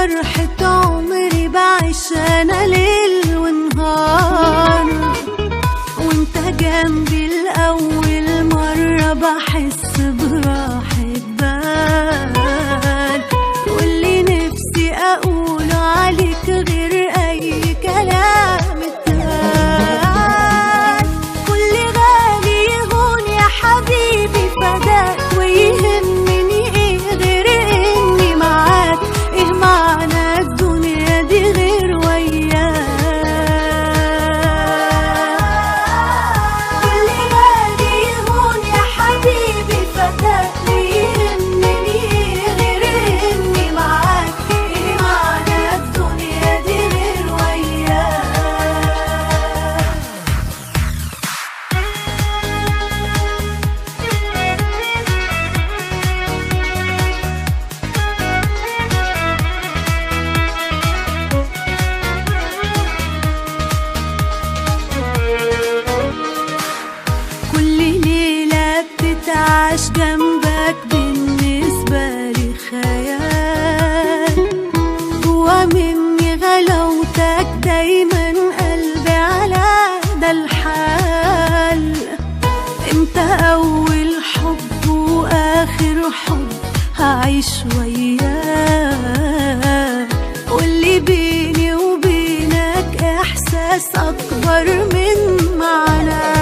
فرحة عمري بعيش أنا ليل ونهار، وانت جنبي لأول مرة بحس براحة بال، واللي نفسي أقوله عليك غير أي كلام اتقال. كل غالي يهون يا حبيبي فداك، ويهمني ايه غير اني معاك، ايه معنى الدنيا دي غير وياك. كل غالي يهون يا حبيبي فداك، ويهمني ايه غير اني معاك، ايه معنى الدنيا دي غير وياك. كل ليلة بتتعاش جنبك بالنسبة لي خيال، جوا مني غلاوتك دايما قلبي على ده الحال. انت أول حب وآخر حب هعيش وياك، واللي بيني وبينك إحساس أكبر من معناه.